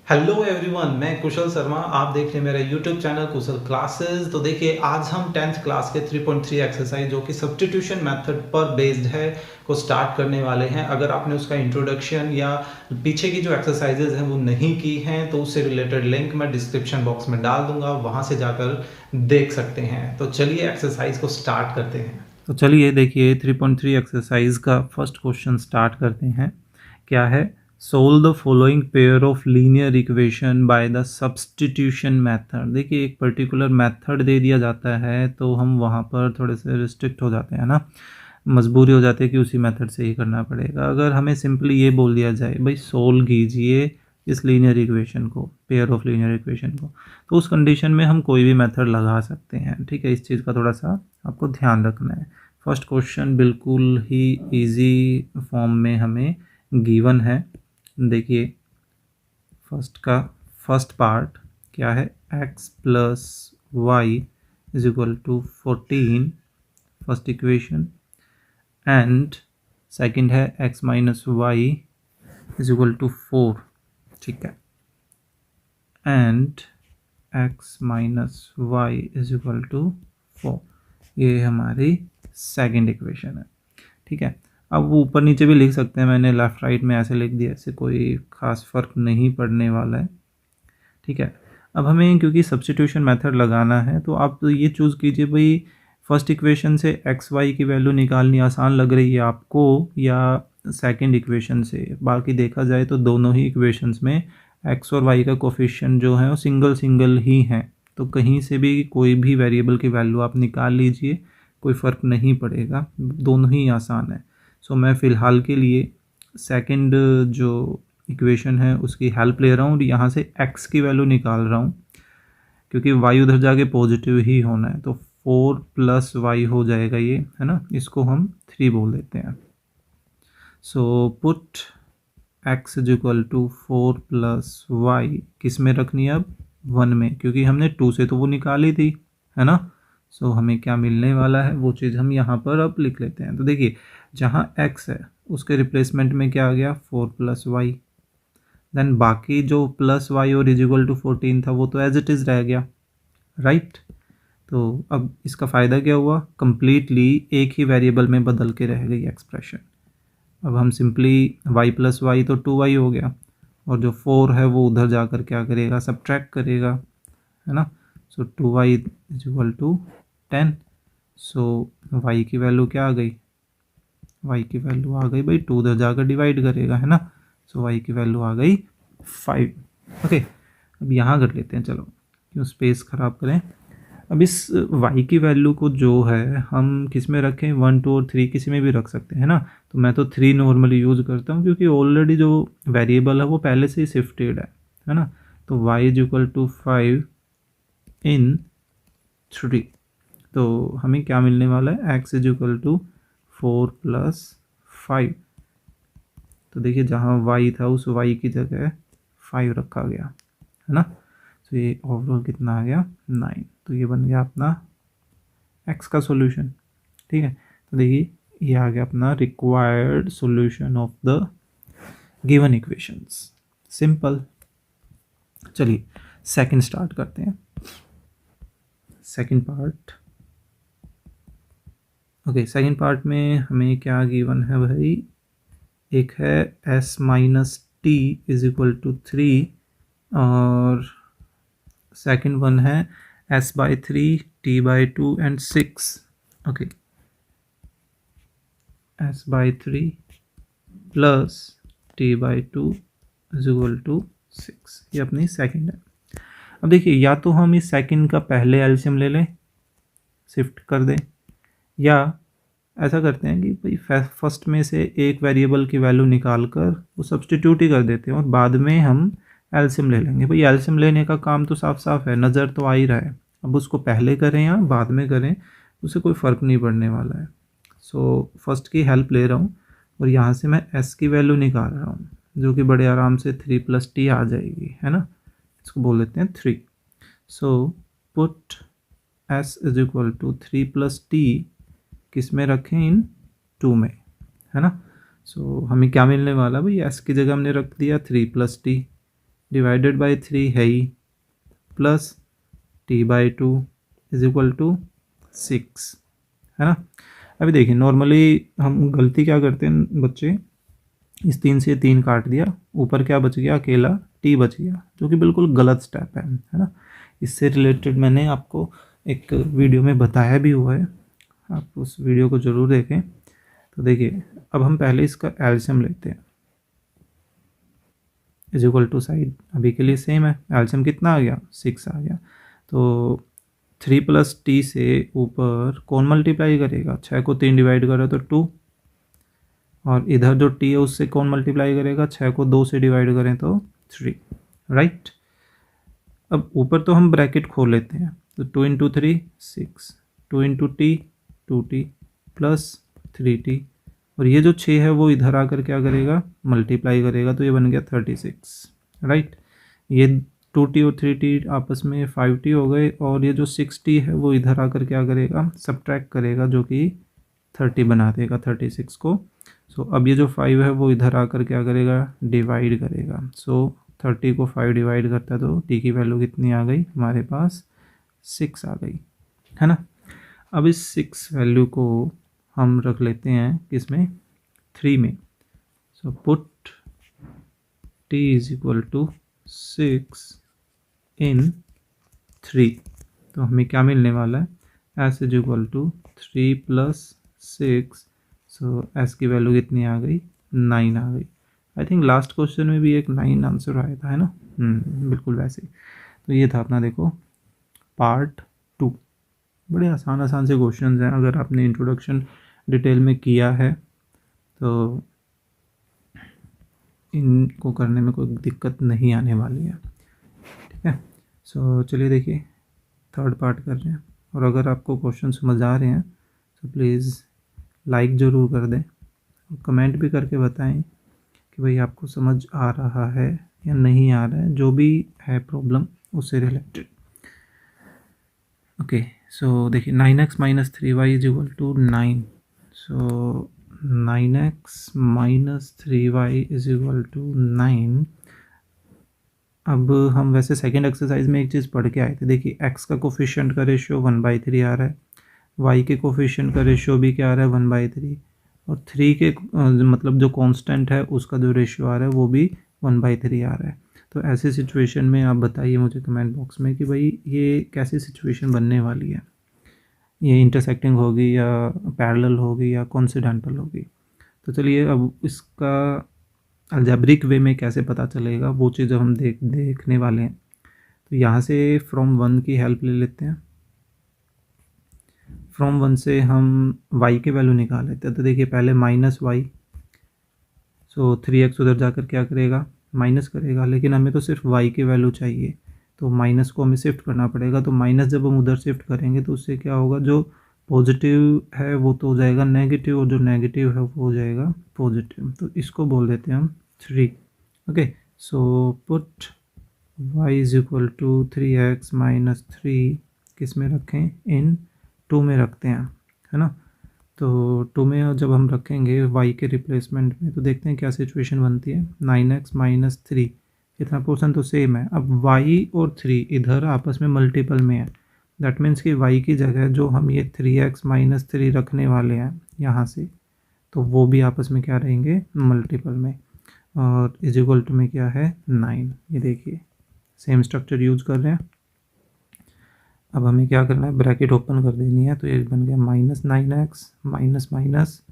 Hello everyone, मैं कुशल शर्मा। आप देख रहे हैं मेरा यूट्यूब चैनल कुशल क्लासेस। तो देखिए, आज हम 10th क्लास के 3.3 एक्सरसाइज जो कि सब्स्टिट्यूशन मेथड पर बेस्ड है को स्टार्ट करने वाले हैं। अगर आपने उसका इंट्रोडक्शन या पीछे की जो एक्सरसाइजेज हैं वो नहीं की हैं तो उससे रिलेटेड लिंक मैं डिस्क्रिप्शन बॉक्स में डाल दूंगा, वहाँ से जाकर देख सकते हैं। तो चलिए एक्सरसाइज को स्टार्ट करते हैं। तो चलिए देखिए 3.3 एक्सरसाइज का फर्स्ट क्वेश्चन स्टार्ट करते हैं। क्या है? Solve the following pair of linear equation by the substitution method. देखिए एक पर्टिकुलर मेथड दे दिया जाता है तो हम वहाँ पर थोड़े से रिस्ट्रिक्ट हो जाते हैं ना, मजबूरी हो जाती है कि उसी मेथड से ही करना पड़ेगा। अगर हमें सिंपली ये बोल दिया जाए भाई सोल्व कीजिए इस लीनियर इक्वेशन को, पेयर ऑफ लीनियर इक्वेशन को, तो उस कंडीशन में हम कोई भी मेथड लगा सकते हैं। ठीक है, इस चीज़ का थोड़ा सा आपको ध्यान रखना है। फर्स्ट क्वेश्चन बिल्कुल ही इजी फॉर्म में हमें गिवन है। देखिए फर्स्ट पार्ट क्या है? x plus y is equal to 14, first equation. And second है x minus y is equal to 4। ठीक है, and x minus y is equal to 4, ये हमारी सेकंड इक्वेशन है। ठीक है, अब वो ऊपर नीचे भी लिख सकते हैं, मैंने लेफ़्ट राइट में ऐसे लिख दिया, ऐसे कोई ख़ास फ़र्क नहीं पड़ने वाला है। ठीक है, अब हमें क्योंकि सब्स्टिट्यूशन मेथड लगाना है तो आप तो ये चूज़ कीजिए भाई, फर्स्ट इक्वेशन से एक्स वाई की वैल्यू निकालनी आसान लग रही है आपको या सेकंड इक्वेशन से। बाकी देखा जाए तो दोनों ही इक्वेशंस में एक्स और वाई का कोफिशिएंट जो है वो सिंगल सिंगल ही हैं, तो कहीं से भी कोई भी वेरिएबल की वैल्यू आप निकाल लीजिए, कोई फ़र्क नहीं पड़ेगा, दोनों ही आसान है। सो मैं फ़िलहाल के लिए सेकंड जो इक्वेशन है उसकी हेल्प ले रहा हूँ और यहाँ से x की वैल्यू निकाल रहा हूँ, क्योंकि y उधर जाके पॉजिटिव ही होना है, तो 4 प्लस वाई हो जाएगा ये, है ना। इसको हम 3 बोल देते हैं। So put x is equal to 4 plus y किस में रखनी है? अब 1 में, क्योंकि हमने 2 से तो वो निकाली थी, है ना। सो हमें क्या मिलने वाला है वो चीज़ हम यहाँ पर अब लिख लेते हैं। तो देखिए जहाँ x है उसके रिप्लेसमेंट में क्या आ गया? 4 प्लस वाई। देन बाकी जो प्लस वाई और इज इक्वल टू 14 था वो तो एज इट इज़ रह गया, राइट। तो अब इसका फ़ायदा क्या हुआ? कंप्लीटली एक ही वेरिएबल में बदल के रह गई एक्सप्रेशन। अब हम सिंपली y प्लस वाई तो 2y हो गया, और जो 4 है वो उधर जाकर क्या करेगा? सब्ट्रैक्ट करेगा, है ना। So 2y is equal to 10। So y की वैल्यू क्या आ गई? y की वैल्यू आ गई भाई, 2 उधर जाकर डिवाइड करेगा, है ना। सो y की वैल्यू आ गई 5। ओके, अब यहाँ कर लेते हैं, चलो क्यों स्पेस ख़राब करें। अब इस y की वैल्यू को जो है हम किस में रखें? 1 2 और 3 किसी में भी रख सकते हैं ना। तो मैं तो 3 नॉर्मली यूज़ करता हूँ क्योंकि ऑलरेडी जो वेरिएबल है वो पहले से ही शिफ्टेड है ना। तो y is equal to 5 in 3, तो हमें क्या मिलने वाला है? x is equal to 4 plus 5। तो देखिए जहाँ y था उस y की जगह 5 रखा गया, है ना। तो ये ओवरऑल कितना आ गया? 9। तो ये बन गया अपना x का सॉल्यूशन। ठीक है, तो देखिए ये आ गया अपना required solution of the given equations. Simple. चलिए सेकंड स्टार्ट करते हैं, second part. Okay, second part में हमें क्या गिवन है भाई? एक है s minus t is equal to 3, और सेकंड वन है s by 3, t by 2 and 6। Okay, s by 3 plus t by 2 is equal to 6, ये अपनी सेकंड है। अब देखिए या तो हम इस सेकंड का पहले एलसीएम ले लें, शिफ्ट कर दें, या ऐसा करते हैं कि भाई फर्स्ट में से एक वेरिएबल की वैल्यू निकाल कर वो सब्सटीट्यूट ही कर देते हैं और बाद में हम एलसीएम ले लेंगे। भाई एलसीएम लेने का काम तो साफ साफ है, नज़र तो आ ही रहा है। अब उसको पहले करें या बाद में करें उससे कोई फ़र्क नहीं पड़ने वाला है। सो फर्स्ट की हेल्प ले रहा हूँ और यहाँ से मैं एस की वैल्यू निकाल रहा हूँ, जो कि बड़े आराम से 3 प्लस टी आ जाएगी, है ना। इसको बोल देते हैं 3। So put s is equal to 3 plus t किस में रखें? इन 2 में, है ना। सो हमें क्या मिलने वाला भाई? एस की जगह हमने रख दिया 3 प्लस टी, डिवाइडेड बाई 3 है ही, plus t/2 is equal to 6, है ना। अभी देखिए नॉर्मली हम गलती क्या करते हैं बच्चे, इस 3 से 3 काट दिया, ऊपर क्या बच गया, अकेला t बच गया, जो कि बिल्कुल गलत स्टेप है ना। इससे रिलेटेड मैंने आपको एक वीडियो में बताया भी हुआ है, आप उस वीडियो को ज़रूर देखें। तो देखिए अब हम पहले इसका एलसीएम लेते हैं, इज इक्वल टू साइड अभी के लिए सेम है, एलसीएम कितना आ गया, 6 आ गया। तो 3 + t से ऊपर कौन मल्टीप्लाई करेगा, 6 को 3 डिवाइड करो तो 2, और इधर जो t है उससे कौन मल्टीप्लाई करेगा, 6 को 2 से डिवाइड करें तो 3, राइट। अब ऊपर तो हम ब्रैकेट खोल लेते हैं, तो 2 × 3 6, 2 × t 2t प्लस 3t, और ये जो 6 है वो इधर आकर क्या करेगा, मल्टीप्लाई करेगा, तो ये बन गया 36, राइट। ये 2t और 3t आपस में 5t हो गए, और ये जो 6t है वो इधर आकर क्या करेगा, सब्ट्रैक्ट करेगा, जो कि 30 बना देगा 36 को। सो अब ये जो 5 है वो इधर आकर क्या करेगा, डिवाइड करेगा। सो 30 को 5 डिवाइड करता है तो t की वैल्यू कितनी आ गई हमारे पास, 6 आ गई, है ना। अब इस 6 वैल्यू को हम रख लेते हैं किसमें, 3 में। So put t is equal to 6 in 3, तो हमें क्या मिलने वाला है, s is equal to 3 + 6, so s की वैल्यू कितनी आ गई, 9 आ गई। आई थिंक लास्ट क्वेश्चन में भी एक 9 आंसर आया था, है ना। बिल्कुल वैसे ही। तो ये था अपना देखो पार्ट 2, बड़े आसान आसान से क्वेश्चन हैं, अगर आपने इंट्रोडक्शन डिटेल में किया है तो इनको करने में कोई दिक्कत नहीं आने वाली है, ठीक है। सो चलिए देखिए थर्ड पार्ट कर रहे हैं, और अगर आपको क्वेश्चन समझ आ रहे हैं तो प्लीज़ लाइक ज़रूर कर दें, और कमेंट भी करके बताएं कि भाई आपको समझ आ रहा है या नहीं आ रहा है, जो भी है प्रॉब्लम उससे रिलेटेड। ओके, सो देखिए 9x - 3y is equal to 9, so 9x - 3y is equal to 9। अब हम वैसे सेकेंड एक्सरसाइज में एक चीज़ पढ़ के आए थे, देखिए x का कोफिशिएंट का रेशियो 1/3 आ रहा है, y के कोफिशिएंट का रेशियो भी क्या आ रहा है, 1/3, और 3 के मतलब जो कांस्टेंट है उसका जो रेशियो आ रहा है वो भी 1/3 आ रहा है। तो ऐसी सिचुएशन में आप बताइए मुझे कमेंट बॉक्स में कि भाई ये कैसी सिचुएशन बनने वाली है, ये इंटरसेक्टिंग होगी या पैरेलल होगी या कोइंसिडेंटल होगी। तो चलिए अब इसका अलजेब्रिक वे में कैसे पता चलेगा वो चीज़ हम देखने वाले हैं। तो यहाँ से फ्रॉम 1 की हेल्प ले लेते हैं, फ्रॉम 1 से हम y की वैल्यू निकाल लेते हैं। तो देखिए पहले -y, सो 3x उधर जाकर क्या करेगा, माइनस करेगा, लेकिन हमें तो सिर्फ y की वैल्यू चाहिए, तो माइनस को हमें शिफ्ट करना पड़ेगा। तो माइनस जब हम उधर शिफ्ट करेंगे तो उससे क्या होगा, जो पॉजिटिव है वो तो हो जाएगा नेगेटिव, और जो नेगेटिव है वो हो जाएगा पॉजिटिव। तो इसको बोल देते हैं हम 3। Okay, so put y is equal to 3x - 3 किस में रखें, इन 2 में रखते हैं, है ना। तो 2 में जब हम रखेंगे y के रिप्लेसमेंट में, तो देखते हैं क्या सिचुएशन बनती है। 9x - 3 कितना पोर्शन तो सेम है, अब y और 3 इधर आपस में मल्टीपल में है, दैट मीन्स कि y की जगह जो हम ये 3x - 3 रखने वाले हैं यहाँ से, तो वो भी आपस में क्या रहेंगे, मल्टीपल में, और इज इक्वल टू में क्या है, 9। ये देखिए सेम स्ट्रक्चर यूज कर रहे हैं। अब हमें क्या करना है, ब्रैकेट ओपन कर देनी है, तो ये बन गया -9x minus minus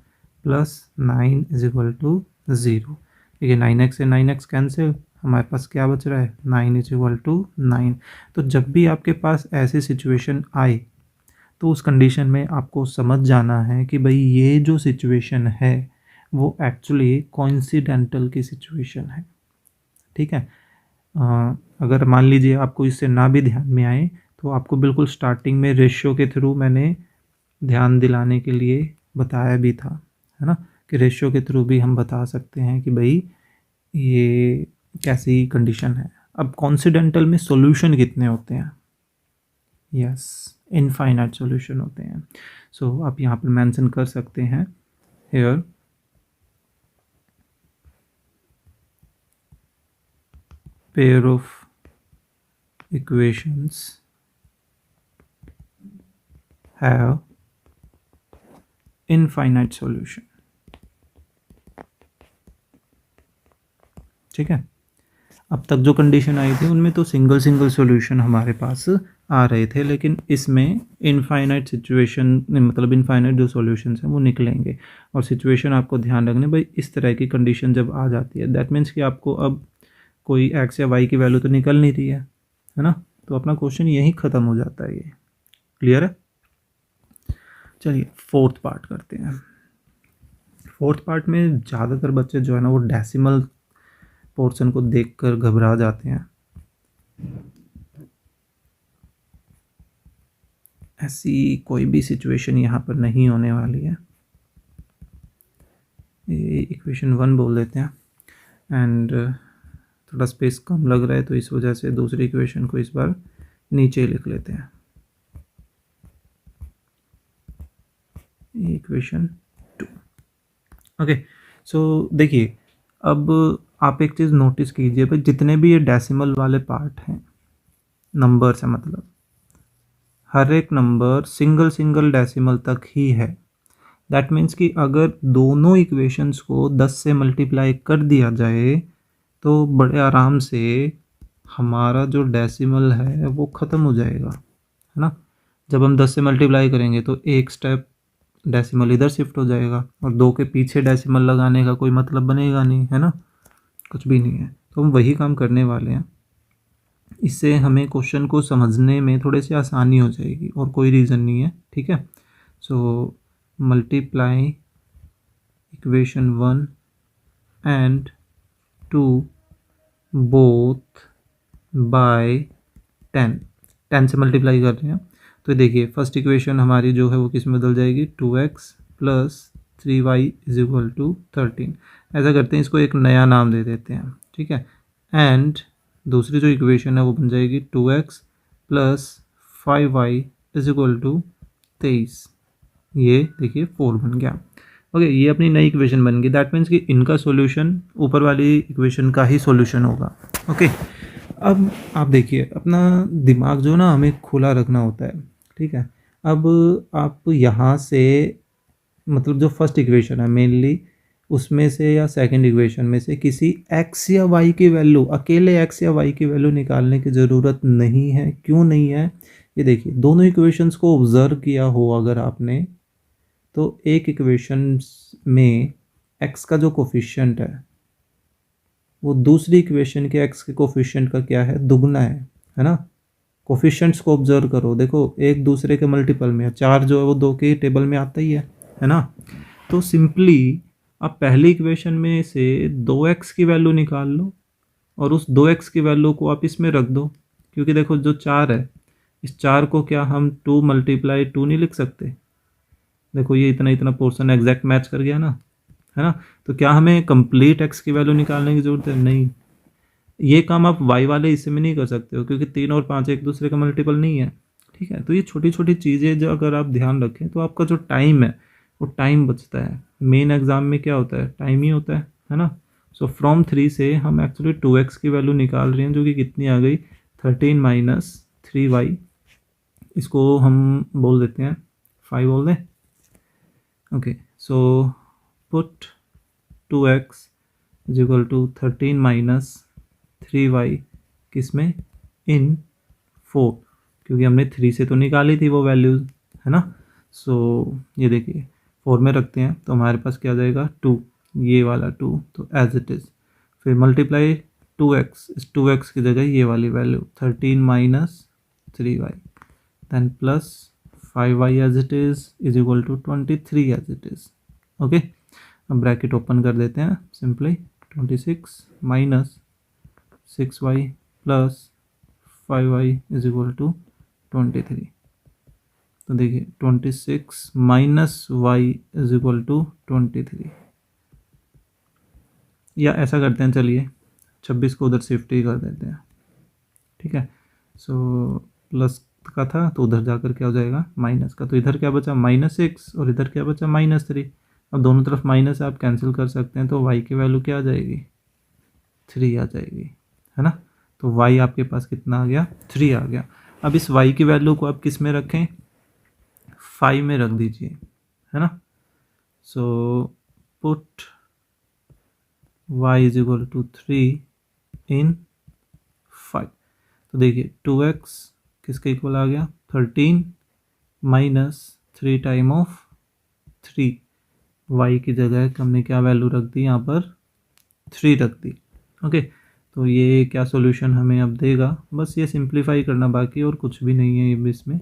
plus 9 is equal to 0। देखिए 9x से 9x कैंसिल, हमारे पास क्या बच रहा है, 9 इज इक्वल टू 9। तो जब भी आपके पास ऐसी सिचुएशन आए तो उस कंडीशन में आपको समझ जाना है कि भाई ये जो सिचुएशन है वो एक्चुअली कोइंसिडेंटल की सिचुएशन है, ठीक है। अगर मान लीजिए आपको इससे ना भी ध्यान में आए तो आपको बिल्कुल स्टार्टिंग में रेशियो के थ्रू मैंने ध्यान दिलाने के लिए बताया भी था, है ना, कि रेशियो के थ्रू भी हम बता सकते हैं कि भाई ये कैसी कंडीशन है। अब कॉन्सिडेंटल में सॉल्यूशन कितने होते हैं, यस इनफाइनाइट सॉल्यूशन होते हैं। सो आप यहाँ पर मेंशन कर सकते हैं here pair of equations have infinite solution. ठीक है, अब तक जो कंडीशन आई थी उनमें तो सिंगल सॉल्यूशन हमारे पास आ रहे थे, लेकिन इसमें इनफाइनाइट सिचुएशन मतलब इनफाइनाइट जो सॉल्यूशंस हैं वो निकलेंगे। और सिचुएशन आपको ध्यान रखने भाई, इस तरह की कंडीशन जब आ जाती है दैट मीन्स कि आपको अब कोई एक्स या वाई की वैल्यू तो निकल नहीं रही है ना, तो अपना क्वेश्चन यहीं ख़त्म हो जाता है। ये क्लियर है। चलिए फोर्थ पार्ट करते हैं। फोर्थ पार्ट में ज़्यादातर बच्चे जो है ना वो डेसिमल पोर्शन को देखकर घबरा जाते हैं। ऐसी कोई भी सिचुएशन यहाँ पर नहीं होने वाली है। ये इक्वेशन 1 बोल देते हैं एंड थोड़ा स्पेस कम लग रहा है तो इस वजह से दूसरी इक्वेशन को इस बार नीचे लिख लेते हैं। इक्वेशन 2। ओके, सो देखिए अब आप एक चीज़ नोटिस कीजिए भाई, जितने भी ये डेसिमल वाले पार्ट हैं, नंबर्स हैं, मतलब हर एक नंबर सिंगल डेसिमल तक ही है। दैट मीन्स कि अगर दोनों इक्वेशंस को 10 से मल्टीप्लाई कर दिया जाए तो बड़े आराम से हमारा जो डेसिमल है वो ख़त्म हो जाएगा, है ना। जब हम 10 से मल्टीप्लाई करेंगे तो एक स्टेप डेसिमल इधर शिफ्ट हो जाएगा और 2 के पीछे डेसिमल लगाने का कोई मतलब बनेगा नहीं, है ना, कुछ भी नहीं है। तो हम वही काम करने वाले हैं। इससे हमें क्वेश्चन को समझने में थोड़ी सी आसानी हो जाएगी और कोई रीज़न नहीं है। ठीक है, so multiply equation 1 and 2 both by 10 से मल्टीप्लाई कर रहे हैं तो देखिए फर्स्ट इक्वेशन हमारी जो है वो किस में बदल जाएगी, 2x plus 3y is equal to 13। ऐसा करते हैं, इसको एक नया नाम दे देते हैं। ठीक है, एंड दूसरी जो इक्वेशन है वो बन जाएगी 2x plus 5y is equal to 23। ये देखिए 4 बन गया। ओके, ये अपनी नई इक्वेशन बन गई। दैट मीन्स कि इनका सॉल्यूशन ऊपर वाली इक्वेशन का ही सॉल्यूशन होगा। ओके, अब आप देखिए अपना दिमाग जो ना हमें खुला रखना होता है। ठीक है, अब आप यहाँ से मतलब जो फर्स्ट इक्वेशन है मेनली उसमें से या सेकंड इक्वेशन में से किसी x या y की वैल्यू, अकेले x या y की वैल्यू निकालने की ज़रूरत नहीं है। क्यों नहीं है, ये देखिए दोनों इक्वेशंस को ऑब्जर्व किया हो अगर आपने, तो एक इक्वेशन में x का जो कोफिशिएंट है वो दूसरी इक्वेशन के x के कोफिशिएंट का क्या है, दुगना है ना। कोफिशिएंट्स को ऑब्जर्व करो, देखो एक दूसरे के मल्टीपल में है। 4 जो है वो 2 के टेबल में आता ही है ना। तो सिंपली आप पहली इक्वेशन में से 2x की वैल्यू निकाल लो और उस 2x की वैल्यू को आप इसमें रख दो, क्योंकि देखो जो 4 है इस 4 को क्या हम 2 मल्टीप्लाई 2 नहीं लिख सकते। देखो ये इतना पोर्शन एग्जैक्ट मैच कर गया ना, है ना। तो क्या हमें कंप्लीट x की वैल्यू निकालने की ज़रूरत है, नहीं। ये काम आप y वाले हिस्से में नहीं कर सकते हो क्योंकि 3 और 5 एक दूसरे का मल्टीपल नहीं है। ठीक है, तो ये छोटी छोटी चीज़ें जो अगर आप ध्यान रखें तो आपका जो टाइम है वो टाइम बचता है। मेन एग्जाम में क्या होता है, टाइम ही होता है ना। सो फ्रॉम 3 से हम एक्चुअली 2x की वैल्यू निकाल रहे हैं जो कि कितनी आ गई, 13 माइनस 3y। इसको हम बोल देते हैं 5 बोल दें। Okay, so put 2x is equal to 13 minus 3y किस में, इन 4, क्योंकि हमने 3 से तो निकाली थी वो वैल्यूज, है ना। सो ये देखिए 4 में रखते हैं तो हमारे पास क्या आ जाएगा, 2, ये वाला 2 तो एज इट इज़। फिर मल्टीप्लाई 2x, इस 2x की जगह ये वाली वैल्यू 13 minus 3y, then plus 5y as it is equal to 23 as it is. Okay, अब ब्रैकेट ओपन कर देते हैं simply, 26 minus 6y plus 5y is equal to 23। तो देखिए 26 minus y is equal to 23, या ऐसा करते हैं, चलिए 26 को उधर शिफ्ट ही कर देते हैं। ठीक है, सो प्लस का था तो उधर जाकर क्या हो जाएगा, माइनस का। तो इधर क्या बचा, -6 और इधर क्या बचा, -3। अब दोनों तरफ माइनस आप कैंसिल कर सकते हैं तो y की वैल्यू क्या आ जाएगी, 3 आ जाएगी, है ना। तो y आपके पास कितना आ गया, 3 आ गया। अब इस y की वैल्यू को आप किस में रखें, 5 में रख दीजिए, है ना। So put y is equal to 3 in 5। तो देखिए 2x किसके इक्वल आ गया, 13 माइनस 3 टाइम ऑफ 3, y की जगह हमने क्या वैल्यू रख दी यहाँ पर, 3 रख दी। ओके, तो ये क्या सॉल्यूशन हमें अब देगा, बस ये सिंप्लीफाई करना बाकी और कुछ भी नहीं है ये इसमें।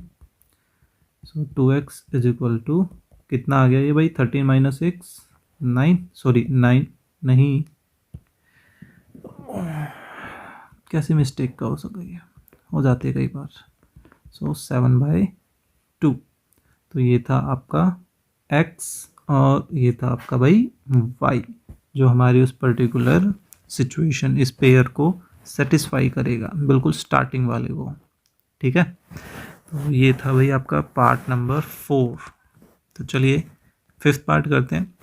सो 2x इज इक्वल टू कितना आ गया ये भाई, 13 माइनस 6 9, सॉरी 9 नहीं, कैसे मिस्टेक का हो सका, ये हो जाते हैं कई बार। सो 7/2। तो ये था आपका x और ये था आपका भाई y, जो हमारी उस पर्टिकुलर सिचुएशन, इस पेयर को सेटिस्फाई करेगा, बिल्कुल स्टार्टिंग वाले को। ठीक है, तो ये था भाई आपका पार्ट नंबर 4। तो चलिए 5th पार्ट करते हैं।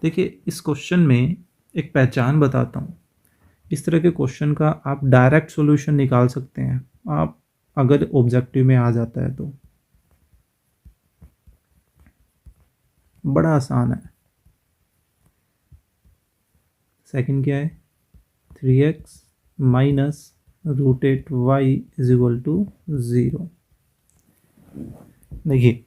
देखिए इस क्वेश्चन में एक पहचान बताता हूँ, इस तरह के क्वेश्चन का आप डायरेक्ट सॉल्यूशन निकाल सकते हैं आप, अगर ऑब्जेक्टिव में आ जाता है तो बड़ा आसान है। सेकंड क्या है, 3x minus √8y is equal to 0। देखिए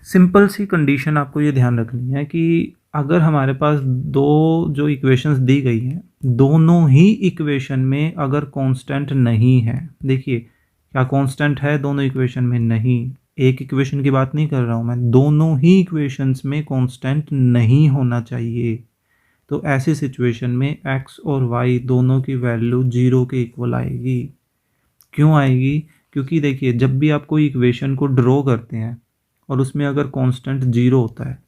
सिंपल सी कंडीशन आपको ये ध्यान रखनी है कि अगर हमारे पास दो जो इक्वेशंस दी गई हैं, दोनों ही इक्वेशन में अगर कांस्टेंट नहीं है, देखिए क्या कांस्टेंट है दोनों इक्वेशन में, नहीं, एक इक्वेशन की बात नहीं कर रहा हूँ मैं, दोनों ही इक्वेशंस में कांस्टेंट नहीं होना चाहिए। तो ऐसी सिचुएशन में x और y दोनों की वैल्यू 0 के इक्वल आएगी। क्यों आएगी, क्योंकि देखिए जब भी आप कोई इक्वेशन को ड्रॉ करते हैं और उसमें अगर कांस्टेंट 0 होता है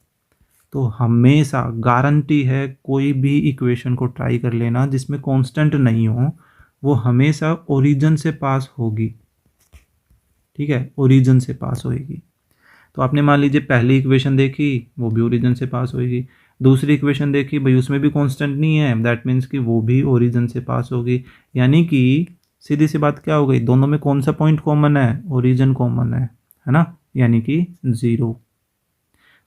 तो हमेशा गारंटी है, कोई भी इक्वेशन को ट्राई कर लेना जिसमें कांस्टेंट नहीं हो, वो हमेशा ओरिजिन से पास होगी। ठीक है, ओरिजिन से पास होएगी। तो आपने मान लीजिए पहली इक्वेशन देखी, वो भी ओरिजिन से पास होएगी, दूसरी इक्वेशन देखी भाई उसमें भी कांस्टेंट नहीं है, दैट मीन्स कि वो भी ओरिजिन से पास होगी। यानी कि सीधी सी बात क्या हो गई, दोनों में कौन सा पॉइंट कॉमन है, ओरिजिन कॉमन है ना, यानी कि 0।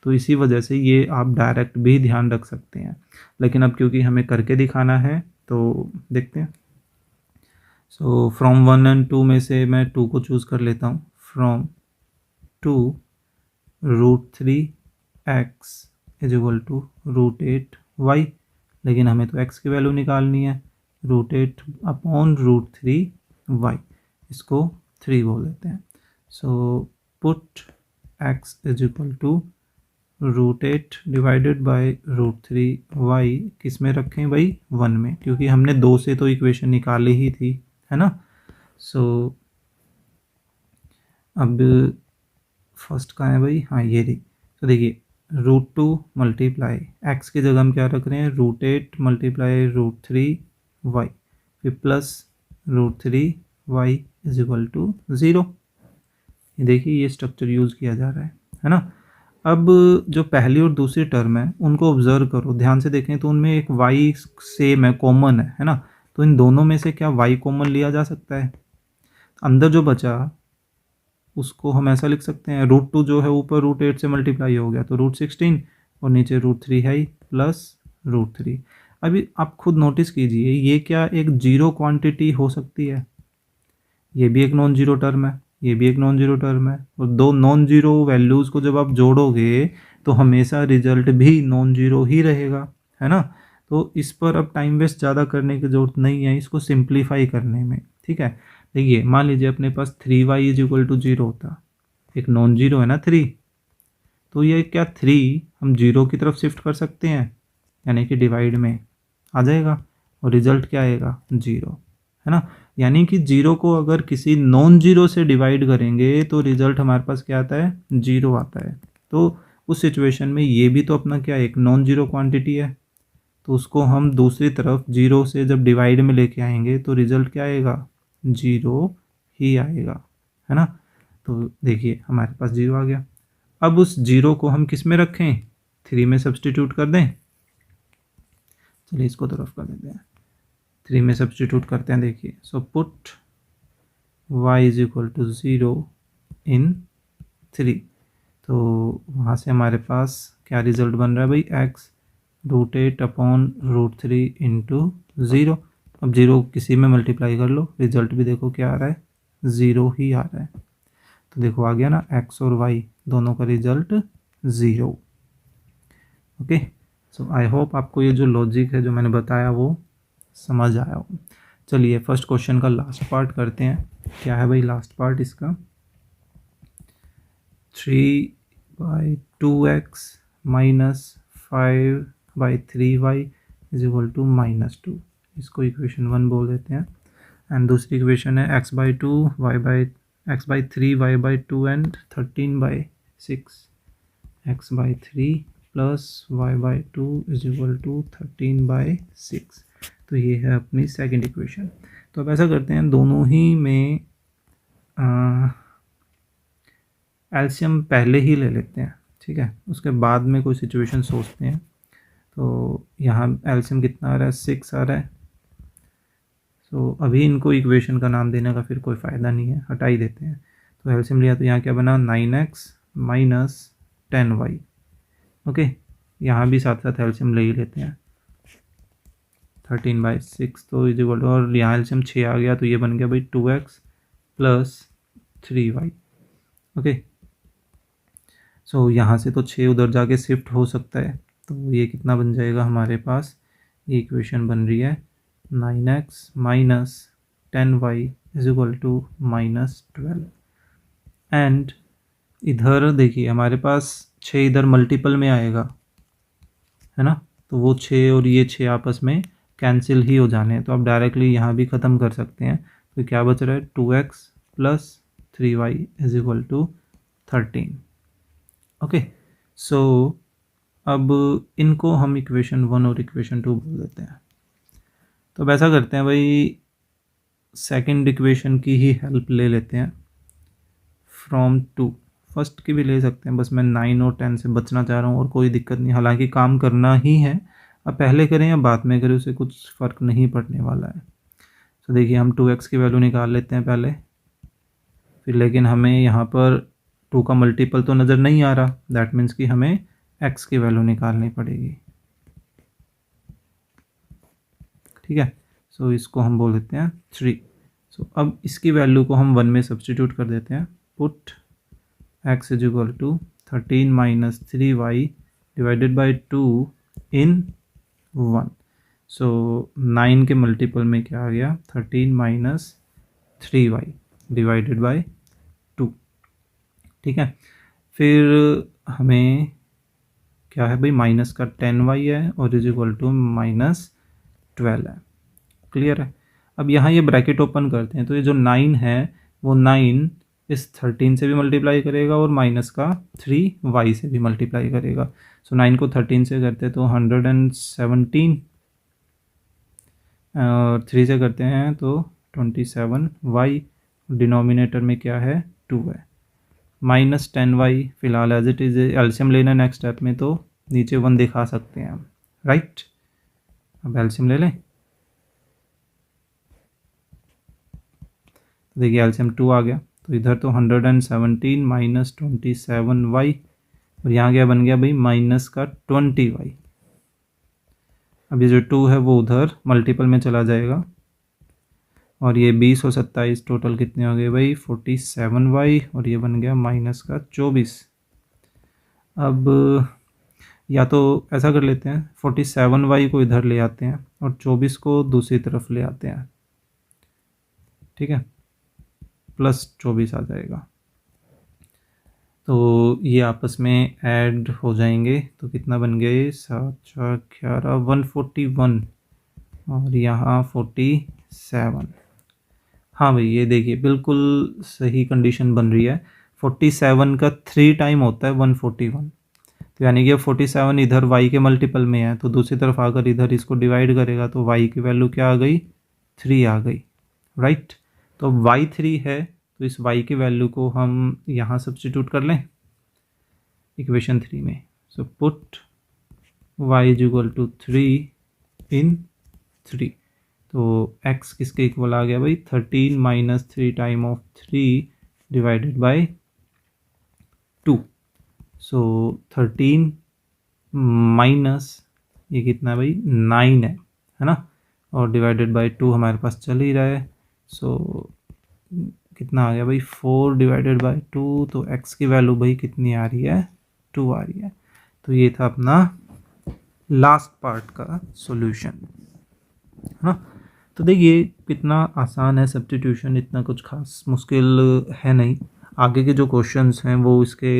तो इसी वजह से ये आप डायरेक्ट भी ध्यान रख सकते हैं, लेकिन अब क्योंकि हमें करके दिखाना है तो देखते हैं। सो फ्रॉम 1 और 2 में से मैं 2 को चूज़ कर लेता हूँ। From 2 √3x is equal to √8y, लेकिन हमें तो x की वैल्यू निकालनी है, √8 अपॉन √3y, इसको 3 बोल देते हैं। So put x is equal to √8 divided by √3y किस में रखें भाई, 1 में, क्योंकि हमने 2 से तो इक्वेशन निकाली ही थी, है ना। सो अब फर्स्ट कहाँ है भाई, हाँ ये रही। तो देखिए √2 मल्टीप्लाई एक्स की जगह हम क्या रख रहे हैं, √8 मल्टीप्लाई √3y, फिर plus √3y is equal to 0। ये देखिए ये स्ट्रक्चर यूज़ किया जा रहा है ना। अब जो पहली और दूसरी टर्म है उनको ऑब्जर्व करो, ध्यान से देखें तो उनमें एक y सेम है, कॉमन है ना। तो इन दोनों में से क्या y कॉमन लिया जा सकता है, अंदर जो बचा उसको हम ऐसा लिख सकते हैं, √2 जो है ऊपर √8 से मल्टीप्लाई हो गया तो √16 और नीचे √3 है प्लस √3। अभी आप खुद नोटिस कीजिए ये क्या एक जीरो क्वांटिटी हो सकती है, ये भी एक नॉन जीरो टर्म है, ये भी एक नॉन जीरो टर्म है, और दो नॉन जीरो वैल्यूज़ को जब आप जोड़ोगे तो हमेशा रिजल्ट भी नॉन जीरो ही रहेगा, है ना। तो इस पर अब टाइम वेस्ट ज़्यादा करने की ज़रूरत नहीं है इसको सिंप्लीफाई करने में। ठीक है, देखिए मान लीजिए अपने पास 3y इज इक्वल टू 0 होता, एक नॉन जीरो है ना 3, तो ये क्या 3 हम 0 की तरफ शिफ्ट कर सकते हैं, यानी कि डिवाइड में आ जाएगा और रिजल्ट क्या आएगा 0, है ना। यानी कि 0 को अगर किसी नॉन जीरो से डिवाइड करेंगे तो रिजल्ट हमारे पास क्या आता है, 0 आता है। तो उस सिचुएशन में ये भी तो अपना क्या एक नॉन जीरो क्वांटिटी है, तो उसको हम दूसरी तरफ 0 से जब डिवाइड में लेके आएंगे तो रिजल्ट क्या आएगा, 0 ही आएगा, है ना। तो देखिए हमारे पास 0 आ गया। अब उस 0 को हम किस में रखें, 3 में सब्सटीट्यूट कर दें। चलिए इसको तरफ कर देते हैं, 3 में सब्सटीट्यूट करते हैं। देखिए, so put y is equal to 0 in 3, तो वहाँ से हमारे पास क्या रिजल्ट बन रहा है भाई, x √8/√3 इंटू 0। अब 0 किसी में मल्टीप्लाई कर लो, रिजल्ट भी देखो क्या आ रहा है, 0 ही आ रहा है। तो देखो आ गया ना, x और y दोनों का result 0। Okay, so I hope आपको ये जो लॉजिक है जो मैंने बताया वो समझ आया हो। चलिए फर्स्ट क्वेश्चन का लास्ट पार्ट करते हैं। क्या है भाई लास्ट पार्ट इसका, 3/2x minus 5/3y is equal to -2। इसको इक्वेशन 1 बोल देते हैं। एंड दूसरी इक्वेशन है x/3 y/2 and 13/6 x/3 plus y/2 is equal to 13/6। तो ये है अपनी सेकंड इक्वेशन। तो अब ऐसा करते हैं, दोनों ही में एलसीएम पहले ही ले लेते हैं, ठीक है, उसके बाद में कोई सिचुएशन सोचते हैं। तो यहाँ एलसीएम कितना आ रहा है, 6 आ रहा है। तो अभी इनको इक्वेशन का नाम देने का फिर कोई फ़ायदा नहीं है, हटा ही देते हैं। तो एलसीएम लिया तो यहाँ क्या बना, 9x माइनस 10y। ओके, यहाँ भी साथ साथ एलसीएम ले ही लेते हैं, 13/6 तो इज इक्वल टू, और यहाँ एलसीएम 6 आ गया तो ये बन गया भाई 2x प्लस 3y। ओके, सो यहाँ से तो 6 उधर जाके शिफ्ट हो सकता है, तो ये कितना बन जाएगा हमारे पास, ये इक्वेशन बन रही है 9x minus 10y is equal to -12। And इधर देखिए हमारे पास 6 इधर मल्टीपल में आएगा, है ना, तो वो 6 और ये 6 आपस में कैंसिल ही हो जाने हैं। तो आप डायरेक्टली यहाँ भी ख़त्म कर सकते हैं। तो क्या बच रहा है, 2x plus 3y is equal to 13। Okay, so अब इनको हम इक्वेशन 1 और इक्वेशन 2 बोल देते हैं। तो अब ऐसा करते हैं भाई, सेकंड इक्वेशन की ही हेल्प ले लेते हैं फ्रॉम 2। फर्स्ट की भी ले सकते हैं, बस मैं 9 और 10 से बचना चाह रहा हूँ और कोई दिक्कत नहीं, हालांकि काम करना ही है। अब पहले करें या बाद में करें उससे कुछ फ़र्क नहीं पड़ने वाला है। तो देखिए हम 2x की वैल्यू निकाल लेते हैं पहले, फिर लेकिन हमें यहाँ पर 2 का मल्टीपल तो नज़र नहीं आ रहा, दैट मीन्स कि हमें x की वैल्यू निकालनी पड़ेगी, ठीक है। सो इसको हम बोल देते हैं 3। सो अब इसकी वैल्यू को हम 1 में सब्सटीट्यूट कर देते हैं। Put x is equal to 13 minus 3y divided by 2 in 1। So 9 के मल्टीपल में क्या आ गया, 13 माइनस 3y डिवाइडेड बाई 2, ठीक है। फिर हमें क्या है भाई, माइनस का 10y है और इज इक्वल टू -12 है, क्लियर है। अब यहाँ ये ब्रैकेट ओपन करते हैं, तो ये जो 9 है वो 9 इस 13 से भी मल्टीप्लाई करेगा और माइनस का 3y से भी मल्टीप्लाई करेगा। सो 9 को 13 से करते तो 117 और 3 से करते हैं तो 27y, डिनोमिनेटर में क्या है 2 है, माइनस 10y फिलहाल एज इट इज़। एलसीएम लेना नेक्स्ट स्टेप में, तो नीचे 1 दिखा सकते हैं हम, राइट। अब एलसीएम ले लें, देखिए एलसीएम 2 आ गया, तो इधर तो 117 माइनस 27y और यहाँ क्या बन गया भाई, माइनस का 20y। अब ये जो 2 है वो उधर मल्टीपल में चला जाएगा और ये 20 और 27 टोटल कितने हो गए भाई, 47y और ये बन गया माइनस का 24। अब या तो ऐसा कर लेते हैं, 47y को इधर ले आते हैं और 24 को दूसरी तरफ ले आते हैं, ठीक है, प्लस 24 आ जाएगा। तो ये आपस में ऐड हो जाएंगे, तो कितना बन गए, 7 4 11 141 और यहाँ 47। हाँ भाई ये देखिए बिल्कुल सही कंडीशन बन रही है। 47 का 3 टाइम होता है 141, तो यानी कि 47 इधर y के मल्टीपल में है, तो दूसरी तरफ आकर इधर इसको डिवाइड करेगा तो y की वैल्यू क्या आ गई, 3 आ गई, राइट। तो y 3 है, तो इस y की वैल्यू को हम यहाँ सब्स्टिट्यूट कर लें इक्वेशन 3 में। So put y is equal to 3 in 3, तो x किसके इक्वल आ गया भाई 13 minus 3 time of 3 divided by 2। So 13 minus ये कितना है भाई 9 है ना, और डिवाइडेड बाय 2 हमारे पास चल ही रहा है। सो कितना आ गया भाई 4 डिवाइडेड बाय 2, तो x की वैल्यू भाई कितनी आ रही है 2 आ रही है। तो ये था अपना लास्ट पार्ट का सॉल्यूशन, है ना। तो देखिए कितना आसान है सब्स्टिट्यूशन, इतना कुछ खास मुश्किल है नहीं। आगे के जो क्वेश्चंस हैं वो इसके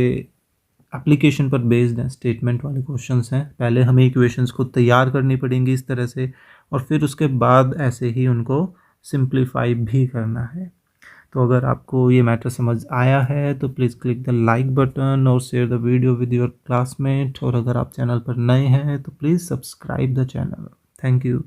एप्लीकेशन पर बेस्ड हैं, स्टेटमेंट वाले क्वेश्चंस हैं। पहले हमें इक्वेशंस को तैयार करनी पड़ेंगी इस तरह से, और फिर उसके बाद ऐसे ही उनको सिंप्लीफाई भी करना है। तो अगर आपको ये मैटर समझ आया है तो please click the like button और share the video with your classmate, और अगर आप चैनल पर नए हैं तो please subscribe the channel. Thank you.